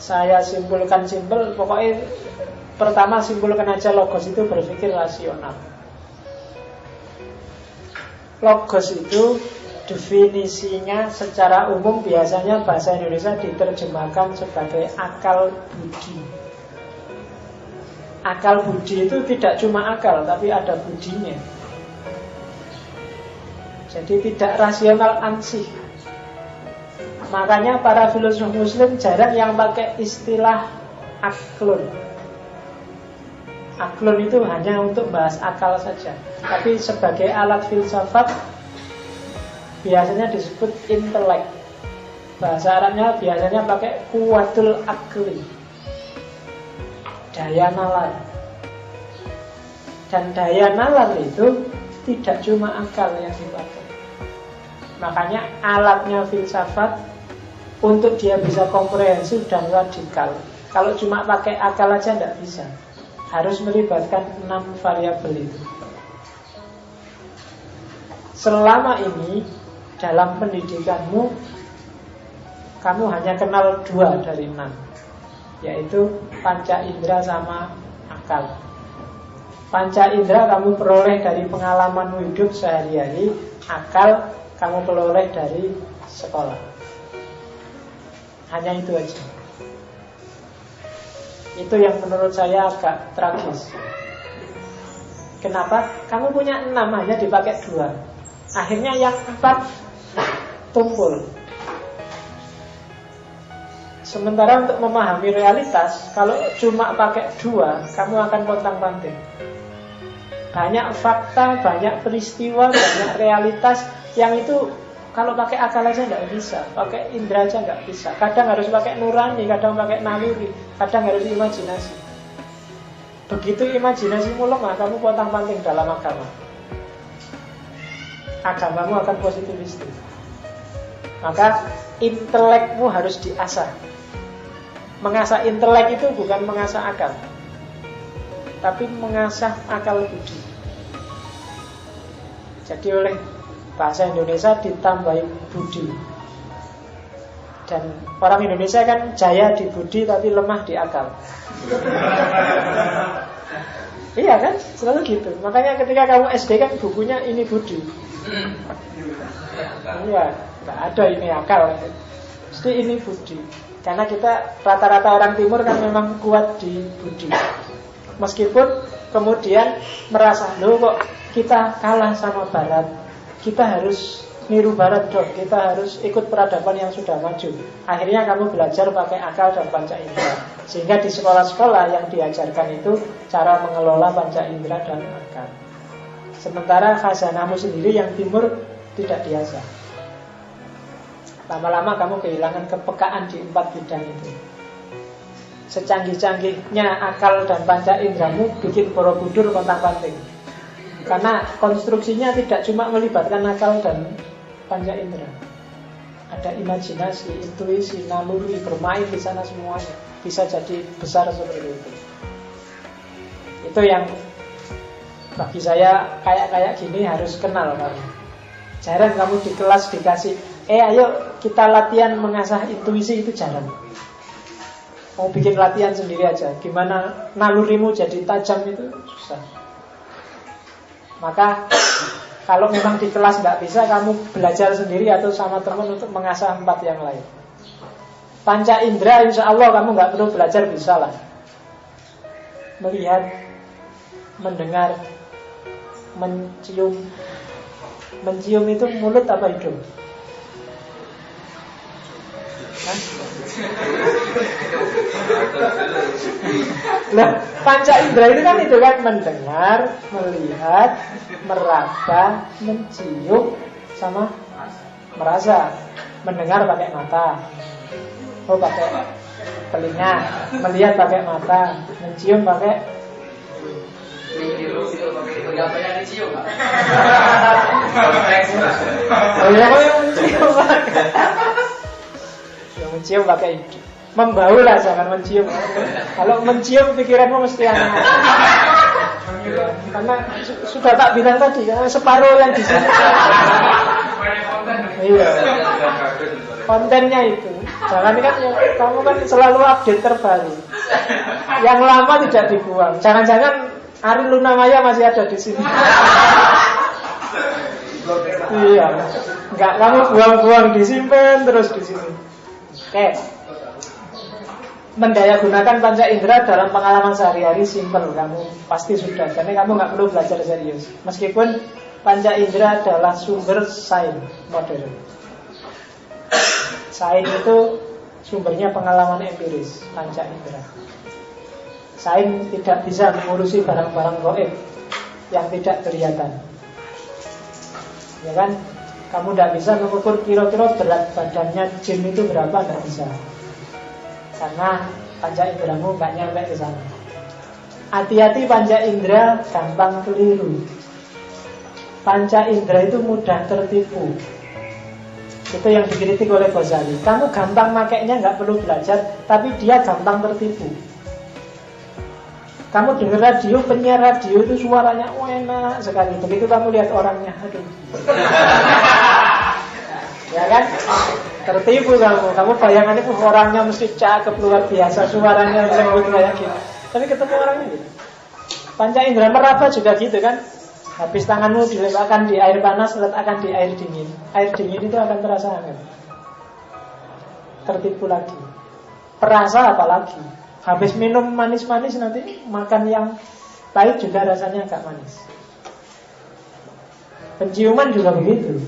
saya simpulkan simpel, pokoknya pertama simpulkan aja logos itu berpikir rasional. Logos itu definisinya secara umum biasanya bahasa Indonesia diterjemahkan sebagai akal budi. Akal budi itu tidak cuma akal, tapi ada budinya. Jadi tidak rasional ansih. Makanya para filosof muslim jarang yang pakai istilah aklun. Aklun itu hanya untuk bahas akal saja. Tapi sebagai alat filsafat biasanya disebut intelek. Bahasa Arabnya biasanya pakai kuwatul akli, daya nalar. Dan daya nalar itu tidak cuma akal yang dipakai. Makanya alatnya filsafat untuk dia bisa komprehensif dan radikal. Kalau cuma pakai akal aja tidak bisa. Harus melibatkan 6 variabel itu. Selama ini dalam pendidikanmu kamu hanya kenal 2 dari 6, yaitu panca indera sama akal. Panca indera kamu peroleh dari pengalamanmu hidup sehari-hari. Akal kamu peroleh dari sekolah. Hanya itu aja. Itu yang menurut saya agak tragis. Kenapa? Kamu punya 6 hanya dipakai 2. Akhirnya yang 4 tumpul. Sementara untuk memahami realitas, kalau cuma pakai 2, kamu akan pontang-panting. Banyak fakta, banyak peristiwa, banyak realitas yang itu kalau pakai akal aja nggak bisa, pakai indera aja nggak bisa. Kadang harus pakai nurani, kadang pakai naluri, kadang harus imajinasi. Begitu imajinasimu lemah, kamu pontang-panting dalam agama. Agamamu akan positivistis. Maka intelekmu harus diasah. Mengasah intelek itu bukan mengasah akal, tapi mengasah akal budi. Jadi oleh bahasa Indonesia ditambahi budi. Dan orang Indonesia kan jaya di budi tapi lemah di akal. Iya kan? Selalu gitu. Makanya ketika kamu SD kan bukunya ini budi. Iya, nggak ada ini akal. Mesti ini budi. Karena kita rata-rata orang timur kan memang kuat di budi. Meskipun kemudian merasa, loh kok kita kalah sama barat, kita harus niru barat dong, kita harus ikut peradaban yang sudah maju. Akhirnya kamu belajar pakai akal dan panca indera. Sehingga di sekolah-sekolah yang diajarkan itu cara mengelola panca indera dan akal. Sementara khazanahmu sendiri yang timur tidak diasah. Lama-lama kamu kehilangan kepekaan di 4 bidang itu. Secanggih-canggihnya akal dan panca inderamu bikin Borobudur kontang-panting. Karena konstruksinya tidak cuma melibatkan akal dan panca indera. Ada imajinasi, intuisi, naluri, bermain di sana semuanya. Bisa jadi besar seperti itu. Itu yang bagi saya kayak gini harus kenal kamu. Jarang kamu di kelas dikasih, ayo kita latihan mengasah intuisi, itu jarang. Mau bikin latihan sendiri aja. Gimana nalurimu jadi tajam itu susah. Maka kalau memang di kelas nggak bisa, kamu belajar sendiri atau sama teman untuk mengasah 4 yang lain. Panca indera insya Allah kamu nggak perlu belajar, bisa lah. Melihat, mendengar, mencium. Mencium itu mulut apa hidung? Nah, panca indera itu kan mendengar, melihat, meraba, mencium, sama merasa. Mendengar pakai mata, pakai telinga, melihat pakai mata, mencium pakai mencium mencium pakai hidung. Membau lah, jangan mencium. Kalau mencium pikiranmu mesti aneh. Karena sudah tak bilang tadi, separuh yang di sini. Iya. Kontennya itu. Jangan kan kamu kan selalu update terbaru. Yang lama tidak dibuang. Jangan-jangan Ari Lunamaya masih ada di sini. Iya. Enggak, kamu buang-buang, disimpan terus di sini. Oke. Mendaya gunakan panca indera dalam pengalaman sehari-hari simpel, kamu pasti sudah. Karena kamu nggak perlu belajar serius. Meskipun panca indera adalah sumber sains modern. Sains itu sumbernya pengalaman empiris, panca indera. Sains tidak bisa mengurusi barang-barang gaib yang tidak kelihatan. Ya kan? Kamu tidak bisa mengukur kira-kira berat badannya jin itu berapa, tidak bisa. Karena panca inderamu nggak nyampe ke sana. Hati-hati, panca indera gampang keliru. Panca indera itu mudah tertipu. Itu yang dikritik oleh Ghazali. Kamu gampang makainya, nggak perlu belajar, tapi dia gampang tertipu. Kamu dengar radio, penyiar radio itu suaranya enak sekali. Begitu kamu lihat orangnya, aduh. Ya kan? Tertipu kamu. Kamu bayangannya orangnya mesti cakep luar biasa, suaranya lembut kayak gitu. Tapi ketemu orangnya gitu. Panca indera meraba juga gitu kan. Habis tanganmu diletakkan di air panas, letakkan di air dingin. Air dingin itu akan terasa hangat. Tertipu lagi. Perasa apalagi. Habis minum manis-manis, nanti makan yang pahit juga rasanya agak manis. Penciuman juga begitu.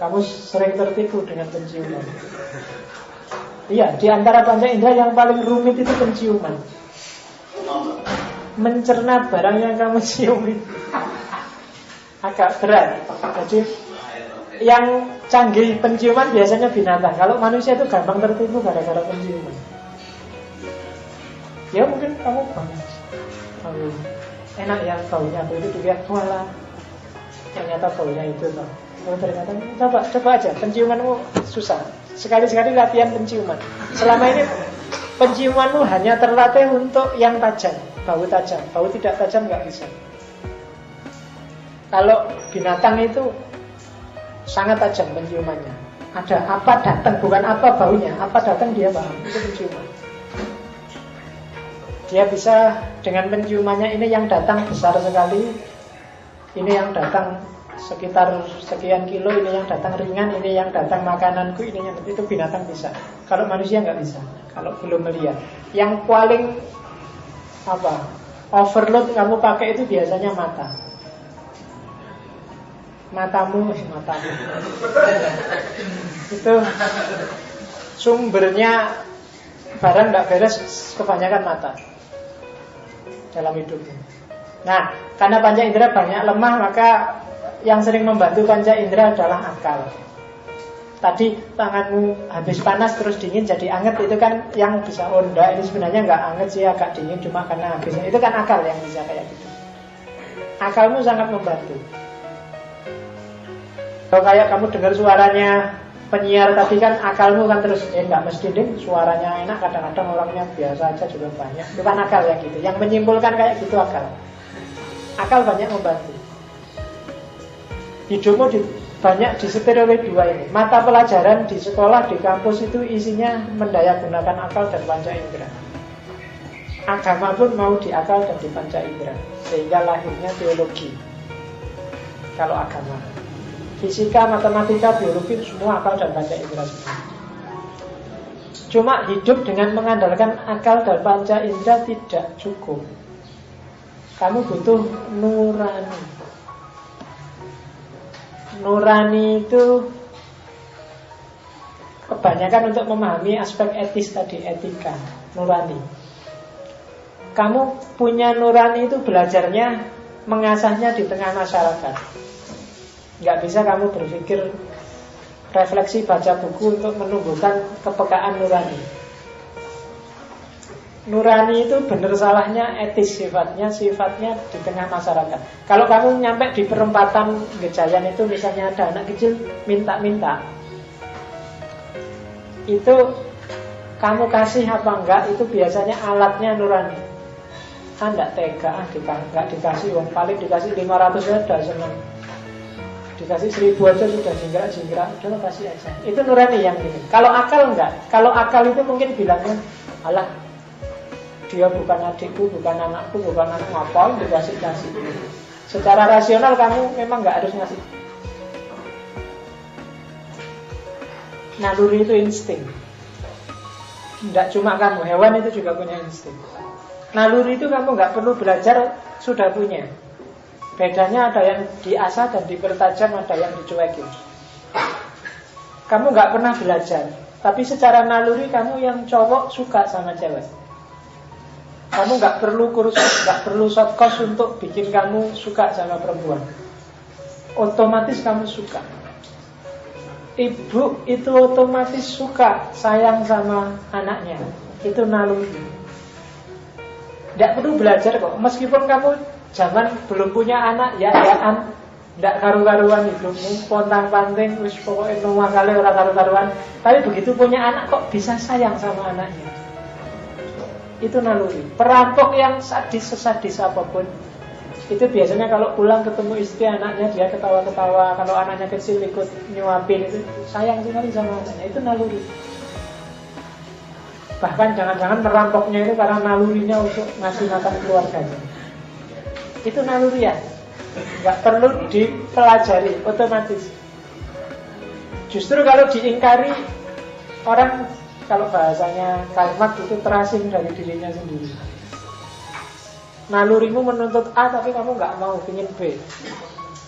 Kamu sering tertipu dengan penciuman. Iya, di antara panca indera yang paling rumit itu penciuman. Mencerna barang yang kamu cium itu agak berat. Jadi yang canggih penciuman biasanya binatang. Kalau manusia itu gampang tertipu gara-gara penciuman. Ya mungkin kamu banget. Enak ya baunya, begitu dilihat, walah, ternyata baunya itu toh. Oh, ternyata coba aja, penciumanmu susah. Sekali-sekali latihan penciuman. Selama ini penciumanmu hanya terlatih untuk yang tajam, bau tajam. Bau tidak tajam nggak bisa. Kalau binatang itu sangat tajam penciumannya. Ada apa datang, bukan apa baunya, apa datang dia paham. Itu penciuman. Dia bisa dengan penciumannya, ini yang datang besar sekali, ini yang datang sekitar sekian kilo, ini yang datang ringan, ini yang datang makananku, ini yang itu binatang bisa. Kalau manusia nggak bisa. Kalau belum melihat, yang paling overload kamu pakai itu biasanya mata. Matamu itu sumbernya barang tidak beres, kebanyakan mata dalam hidupnya. Nah, karena panca indera banyak lemah, maka yang sering membantu panca indera adalah akal. Tadi tanganmu habis panas terus dingin jadi anget, itu kan yang bisa onda. Ini sebenarnya nggak anget sih, agak dingin cuma karena habisnya. Itu kan akal yang bisa kayak gitu. Akalmu sangat membantu. Kalau kayak kamu dengar suaranya penyiar tadi kan, akalmu kan terus nggak mesti ding, suaranya enak, kadang-kadang orangnya biasa aja juga banyak. Itu kan akal yang gitu. Yang menyimpulkan kayak gitu akal. Akal banyak membantu. Hidupmu banyak disetir oleh dua ini. Mata pelajaran di sekolah, di kampus itu isinya mendaya gunakan akal dan panca indera. Agama pun mau di akal dan di panca indera. Sehingga lahirnya teologi. Kalau agama, fisika, matematika, biologi semua akal dan panca indera semua. Cuma hidup dengan mengandalkan akal dan panca indera tidak cukup. Kamu butuh nurani. Nurani itu kebanyakan untuk memahami aspek etis tadi, etika, nurani. Kamu punya nurani itu belajarnya, mengasahnya di tengah masyarakat. Nggak bisa kamu berpikir refleksi baca buku untuk menumbuhkan kepekaan nurani. Nurani itu benar salahnya etis sifatnya di tengah masyarakat. Kalau kamu nyampe di perempatan Gejayan itu, misalnya ada anak kecil minta-minta, itu kamu kasih apa enggak, itu biasanya alatnya nurani. Enggak tega, enggak dikasih, paling dikasih 500 ya udah senang. Dikasih 1000 aja sudah jingkrak-jingkrak, udah kasih aja. Itu nurani yang gini. Kalau akal enggak. Kalau akal itu mungkin bilangnya, alah, dia bukan adikku, bukan anakku, bukan anak ngapain dikasih-kasih. Secara rasional kamu memang enggak harus ngasih. Naluri itu insting. Tidak cuma kamu, hewan itu juga punya insting. Naluri itu kamu nggak perlu belajar, sudah punya. Bedanya ada yang diasah dan dipertajam, ada yang dicuekin. Kamu nggak pernah belajar, tapi secara naluri kamu yang cowok suka sama cewek. Kamu nggak perlu kursus, nggak perlu short course untuk bikin kamu suka sama perempuan. Otomatis kamu suka. Ibu itu otomatis suka sayang sama anaknya. Itu naluri. Tidak perlu belajar kok. Meskipun kamu zaman belum punya anak, ya-yaan, tidak karu-karuan hidupmu, pontang-panting, wis pokoknya nomah kali orang karu-karuan. Tapi begitu punya anak kok bisa sayang sama anaknya. Itu naluri. Perampok yang sadis apapun, itu biasanya kalau pulang ketemu istri anaknya, dia ketawa-ketawa. Kalau anaknya kecil ikut nyuapin, itu sayang sekali sama anaknya. Itu naluri. Bahkan jangan-jangan merampoknya itu karena nalurinya untuk ngasih makan keluarganya. Itu naluri ya. Nggak perlu dipelajari, otomatis. Justru kalau diingkari, orang, kalau bahasanya Karl Marx, itu terasing dari dirinya sendiri. Nalurimu menuntut A tapi kamu nggak mau, ingin B.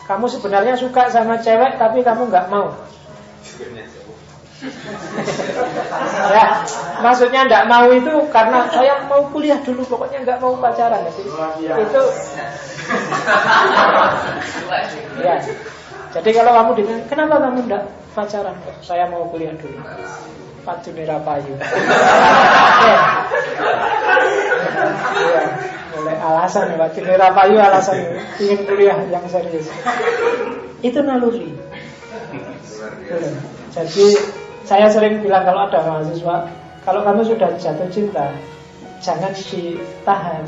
Kamu sebenarnya suka sama cewek tapi kamu nggak mau. Ya, maksudnya nggak mau itu karena saya mau kuliah dulu, pokoknya nggak mau pacaran. Itu ya. Jadi kalau kamu ditanya, kenapa kamu nggak pacaran? Saya mau kuliah dulu. Pacune rapayu. Ya. Mulai alasan ya, pacune rapayu alasan ingin kuliah yang serius. Itu naluri. Jadi saya sering bilang kalau ada mahasiswa, kalau kamu sudah jatuh cinta, jangan ditahan,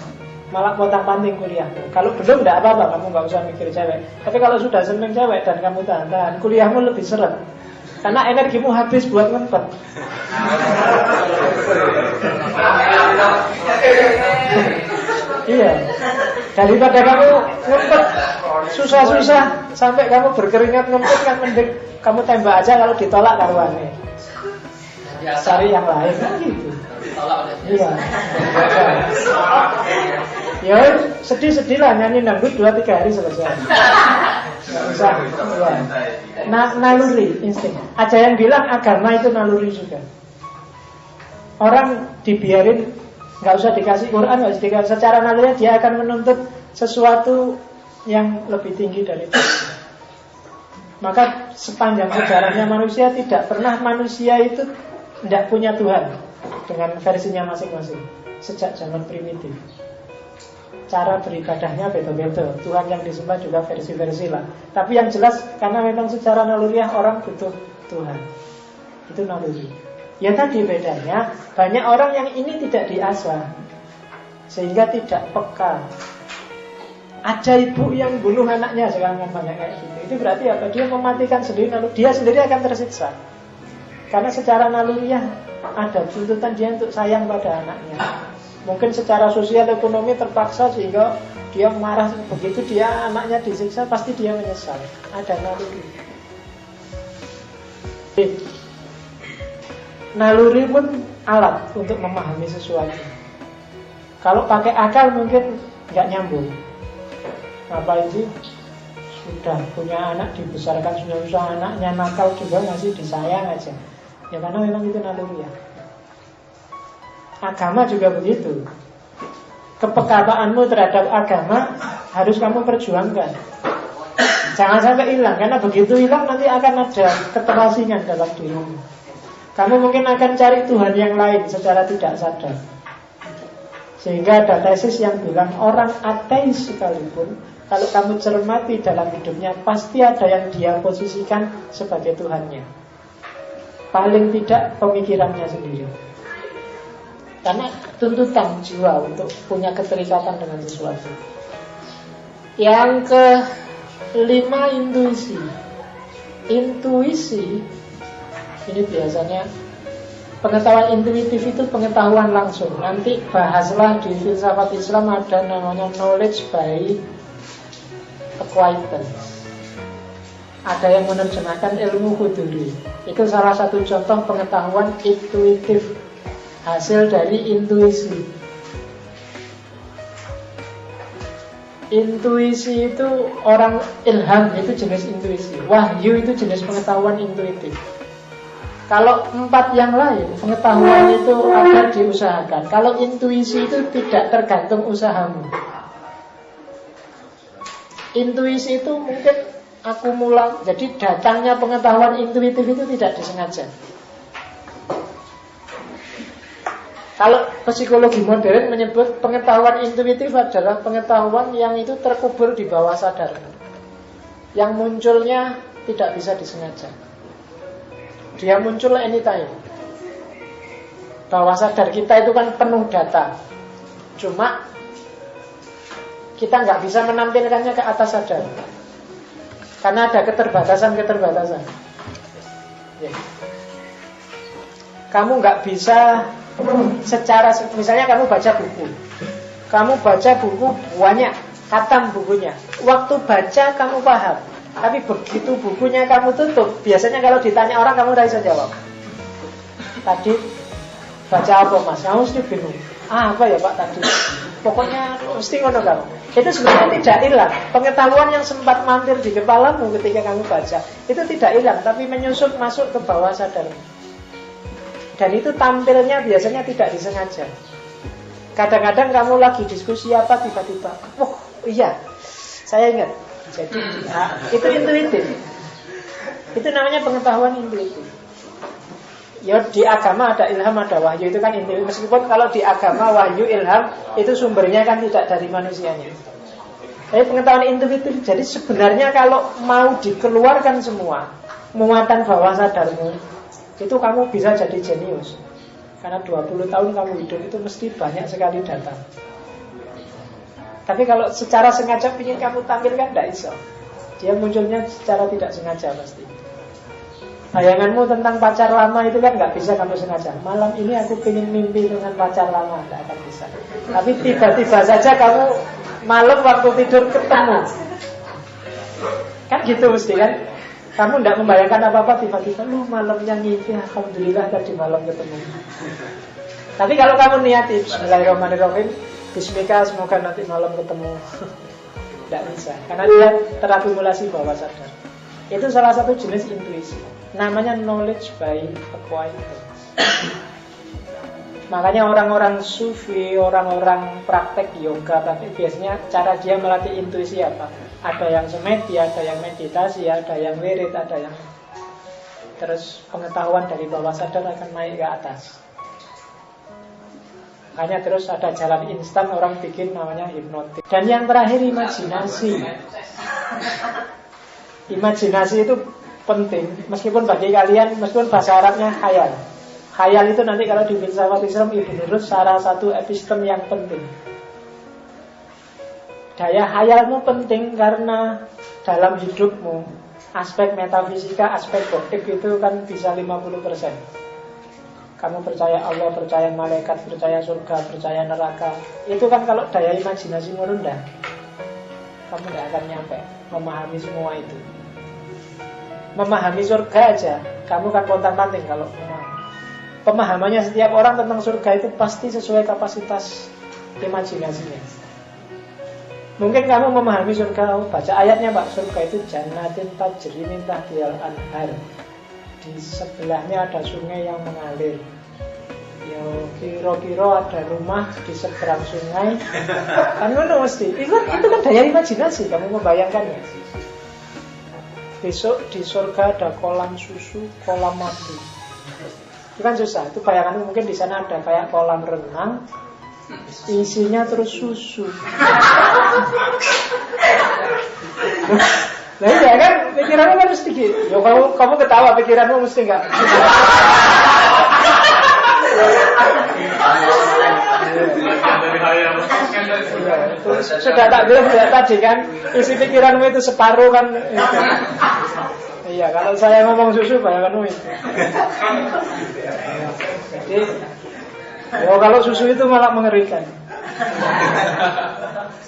malah potang-panting kuliahmu. Kalau belum tidak apa-apa, kamu nggak usah mikir cewek. Tapi kalau sudah seneng cewek dan kamu tahan-tahan, kuliahmu lebih seret. Karena energimu habis buat ngempet. Iya. Daripada kamu ngempet susah-susah sampai kamu berkeringat ngempet, kan mending kamu tembak aja, kalau ditolak karuannya. Cari yang lain kan gitu. Iya. Ya sedih-sedih lah, nyanyi dangdut 2-3 hari selesai. Nggak usah. Ya. Naluri, insting. Ada yang bilang agama itu naluri juga. Orang dibiarin, nggak usah dikasih Quran, nggak usah dikasih, secara naluri dia akan menuntut sesuatu yang lebih tinggi dari itu. Maka sepanjang sejarahnya manusia, tidak pernah manusia itu tidak punya Tuhan dengan versinya masing-masing. Sejak zaman primitif, cara beribadahnya beda-beda, Tuhan yang disembah juga versi-versi lah. Tapi yang jelas, karena memang secara naluriah orang butuh Tuhan. Itu naluri. Ya tadi bedanya, banyak orang yang ini tidak diasah, sehingga tidak peka. Ada ibu yang bunuh anaknya, sekarang kan banyak kayak gitu. Itu berarti apa? Dia mematikan sendiri, lalu dia sendiri akan tersiksa. Karena secara naluriah ada tuntutan dia untuk sayang pada anaknya. Mungkin secara sosial ekonomi terpaksa sehingga dia marah. Begitu dia anaknya disiksa, pasti dia menyesal. Ada naluri. Naluri pun alat untuk memahami sesuatu. Kalau pakai akal mungkin nggak nyambung. Ngapain sih? Sudah punya anak, dibesarkan susah-susah, anaknya nakal juga masih disayang aja. Ya karena memang itu naluri ya. Agama juga begitu. Kepekabaanmu terhadap agama harus kamu perjuangkan. Jangan sampai hilang, karena begitu hilang nanti akan ada keterasingan dalam dirimu. Kamu mungkin akan cari Tuhan yang lain secara tidak sadar. Sehingga ada tesis yang bilang orang ateis sekalipun, kalau kamu cermati dalam hidupnya, pasti ada yang dia posisikan sebagai Tuhannya. Paling tidak pemikirannya sendiri. Karena tuntutan jiwa untuk punya keterikatan dengan sesuatu. Yang kelima, intuisi. Intuisi ini biasanya pengetahuan intuitif itu pengetahuan langsung. Nanti bahaslah di filsafat Islam ada namanya knowledge by acquaintance. Ada yang menerjemahkan ilmu huduri. Itu salah satu contoh pengetahuan intuitif, hasil dari intuisi. Intuisi itu orang ilham, itu jenis intuisi. Wahyu itu jenis pengetahuan intuitif. Kalau 4 yang lain, pengetahuan itu akan diusahakan. Kalau intuisi itu tidak tergantung usahamu. Intuisi itu mungkin akumulasi. Jadi datangnya pengetahuan intuitif itu tidak disengaja. Kalau psikologi modern menyebut pengetahuan intuitif adalah pengetahuan yang itu terkubur di bawah sadar, yang munculnya tidak bisa disengaja. Dia muncul anytime. Bawah sadar kita itu kan penuh data, cuma kita nggak bisa menampilkannya ke atas sadar karena ada keterbatasan. Ya. Kamu nggak bisa secara, misalnya kamu baca buku banyak, khatam bukunya. Waktu baca kamu paham, tapi begitu bukunya kamu tutup, biasanya kalau ditanya orang kamu tidak bisa jawab. Tadi baca apa mas? Kamu mesti bingung. Apa ya pak tadi? Pokoknya mesti ngono kamu. Itu sebenarnya tidak hilang. Pengetahuan yang sempat mampir di kepalamu ketika kamu baca itu tidak hilang, tapi menyusup masuk ke bawah sadar. Dan itu tampilnya biasanya tidak disengaja. Kadang-kadang kamu lagi diskusi apa tiba-tiba, oh iya, saya ingat. Jadi itu intuitif. Itu namanya pengetahuan intuitif. Ya di agama ada ilham, ada wahyu, itu kan intuitif. Meskipun kalau di agama wahyu, ilham itu sumbernya kan tidak dari manusianya. Tapi pengetahuan intuitif. Jadi sebenarnya kalau mau dikeluarkan semua muatan bawah sadarmu, itu kamu bisa jadi jenius. Karena 20 tahun kamu hidup itu mesti banyak sekali data. Tapi kalau secara sengaja ingin kamu tampilkan, tidak bisa. Dia munculnya secara tidak sengaja pasti. Bayanganmu tentang pacar lama itu kan nggak bisa kamu sengaja. Malam ini aku ingin mimpi dengan pacar lama, nggak akan bisa. Tapi tiba-tiba saja kamu malam waktu tidur ketemu. Kan gitu mesti kan. Kamu tidak membayangkan apa-apa, tiba-tiba lu malamnya ngimpi, alhamdulillah tadi malam ketemu. Tapi kalau kamu niati bismillahirrahmanirrahim, bismika semoga nanti malam ketemu, tidak bisa, karena dia terakumulasi bawah sadar. Itu salah satu jenis intuisi, namanya knowledge by acquaintance. Makanya orang-orang sufi, orang-orang praktek yoga, tapi biasanya cara dia melatih intuisi apa? Ada yang semedi, ada yang meditasi, ada yang wirid, ada yang terus pengetahuan dari bawah sadar akan naik ke atas. Makanya terus ada jalan instan, orang bikin namanya hipnotis. Dan yang terakhir imajinasi. Imajinasi itu penting, meskipun bagi kalian, meskipun bahasa Arabnya khayal. Khayal itu nanti kalau di filsafat Islam Ibnu Rushd salah satu epistem yang penting. Daya khayalmu penting karena dalam hidupmu aspek metafisika, aspek goib itu kan bisa 50%. Kamu percaya Allah, percaya malaikat, percaya surga, percaya neraka. Itu kan kalau daya imajinasimu rendah, kamu tidak akan nyampe memahami semua itu. Memahami surga aja, kamu kan pontang-panting kalau memahami. Pemahamannya setiap orang tentang surga itu pasti sesuai kapasitas imajinasinya. Mungkin kamu memahami surga, baca ayatnya Pak, surga itu jannatin tajri min tahtihal anhar. Di sebelahnya ada sungai yang mengalir. Ya kira-kira ada rumah di seberang sungai. Kan ngono mesti. Itu kan daya imajinasi, kamu membayangkannya. Besok di surga ada kolam susu, kolam mandi. Itu kan susah. Itu bayanganmu mungkin di sana ada kayak kolam renang, isinya terus susu. Nah iya kan, pikiranmu kan mesti gitu. Ya, kamu ketawa, pikiranmu mesti enggak. Sudah tak bilang ya tadi kan, isi pikiranmu itu separuh kan. Iya, kalau saya ngomong susu bayangkan itu. Jadi, kalau susu itu malah mengerikan.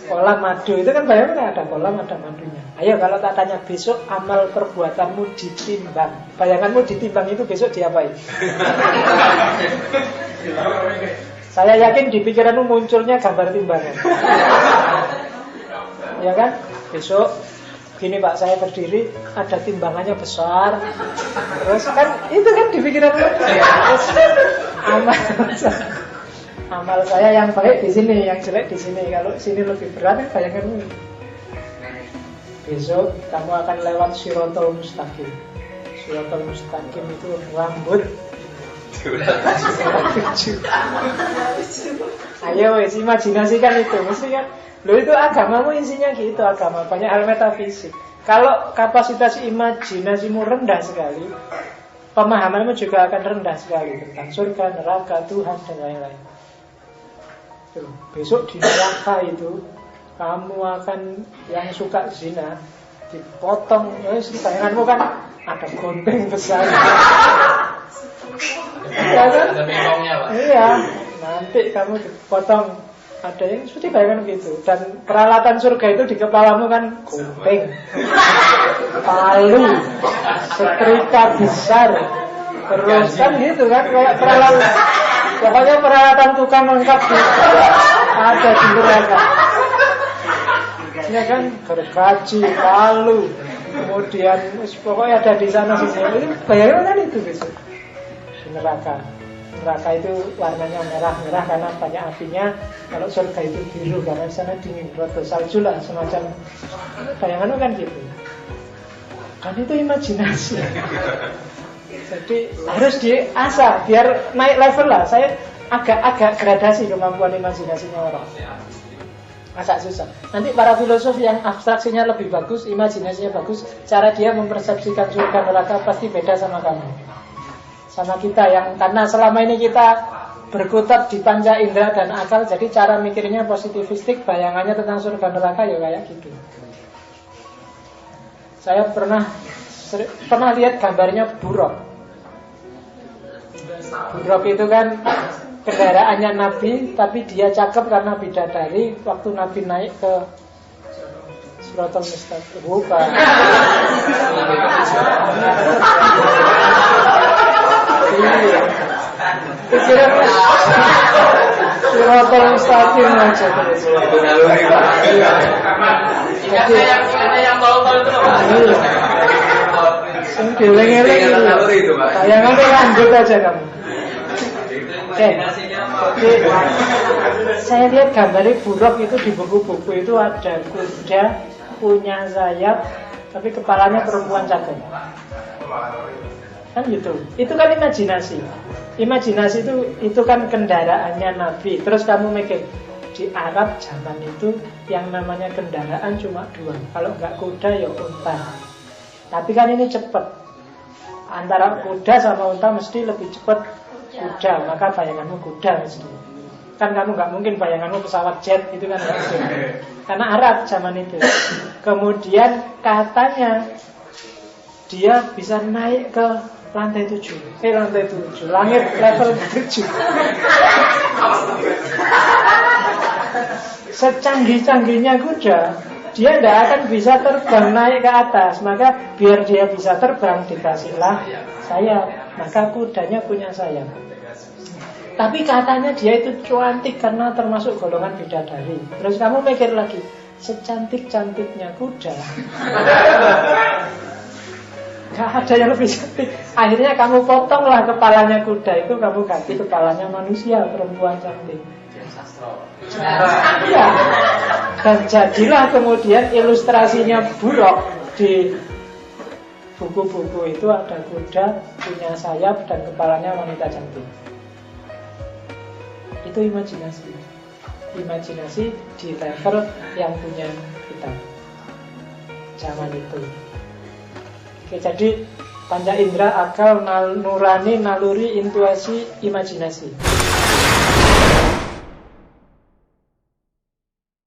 Kolam madu itu kan bayangkan ada kolam ada madunya. Ayo kalau tak tanya besok amal perbuatanmu ditimbang, bayanganmu ditimbang itu besok diapain? Saya yakin di pikiranmu munculnya gambar timbangan. Ya kan? Besok gini Pak, saya berdiri ada timbangannya besar. Terus kan itu kan di pikiranmu. Amal saya yang baik di sini, yang jelek di sini. Kalau sini lebih berat, bayangkan besok kamu akan lewat Shiratal Mustaqim. Shiratal Mustaqim itu rambut. Ayo wes imajinasikan itu, mesti kan. Loh itu agamamu isinya gitu, agama banyak hal metafisik. Kalau kapasitas imajinasimu rendah sekali, pemahamanmu juga akan rendah sekali tentang surga, neraka, Tuhan dan lain-lain. Besok di neraka itu kamu akan yang suka zina dipotong, bayanganmu kan ada gunting besar. Ya kan? Iya, nanti kamu dipotong. Ada yang seperti bayangan gitu. Dan peralatan surga itu di kepalamu kan gunting, palu, setrika besar. Terus kan gitu kan, kayak peralatan. Pokoknya peralatan tukang lengkap ada di neraka. Ya kan, gergaji, palu, kemudian pokoknya ada di sana sini. Itu bayangkan kan itu besok di neraka. Neraka itu warnanya merah-merah karena banyak apinya. Kalau surga itu biru karena di sana dingin, roto salju lah semacam. Bayangan kan gitu. Kan itu imajinasi. Jadi harus diasah biar naik level lah. Saya agak gradasi kemampuan imajinasinya orang. Masa susah. Nanti para filosof yang abstraksinya lebih bagus, imajinasinya bagus, cara dia mempersepsikan surga neraka pasti beda sama kamu, sama kita yang karena selama ini kita berkutat di panca indera dan akal, jadi cara mikirnya positivistik, bayangannya tentang surga neraka ya kayak gitu. Saya pernah lihat gambarnya buruk. Buruk itu kan kendaraannya Nabi, tapi dia cakep karena bidadari. Waktu Nabi naik ke Shiratal Mustaqim, bukan. Pikiran Shiratal Mustaqim aja. Jadi yang tol-tol itu. Geleng-geleng itu. Bayangannya lanjut aja kamu. Oke. Jadi saya lihat gambarnya buruk itu di buku-buku itu ada kuda punya sayap tapi kepalanya perempuan cakep. Kan gitu. Itu kan imajinasi. Imajinasi itu kan kendaraannya Nabi. Terus kamu mikir di Arab zaman itu yang namanya kendaraan cuma dua. Kalau nggak kuda ya unta. Tapi kan ini cepat. Antara kuda sama unta mesti lebih cepat kuda. Maka bayanganmu kuda mesti. Kan kamu nggak mungkin bayanganmu pesawat jet. Itu kan nggak mungkin. Karena Arab zaman itu. Kemudian katanya dia bisa naik ke lantai 7. Lantai 7. Langit level 7. Secanggih-canggihnya kuda, dia tidak akan bisa terbang naik ke atas. Maka biar dia bisa terbang, dikasihlah sayap. Maka kudanya punya sayap. Tapi katanya dia itu cantik karena termasuk golongan bidadari. Terus kamu mikir lagi, secantik-cantiknya kuda gak ada yang lebih cantik. Akhirnya kamu potonglah kepalanya kuda itu, kamu ganti kepalanya manusia, perempuan cantik. Ya. Dan jadilah kemudian ilustrasinya buruk di buku-buku itu ada kuda punya sayap dan kepalanya wanita cantik. Itu imajinasi. Imajinasi di level yang punya kita zaman itu. Oke, jadi panca indera, akal, nurani, naluri, intuisi, imajinasi.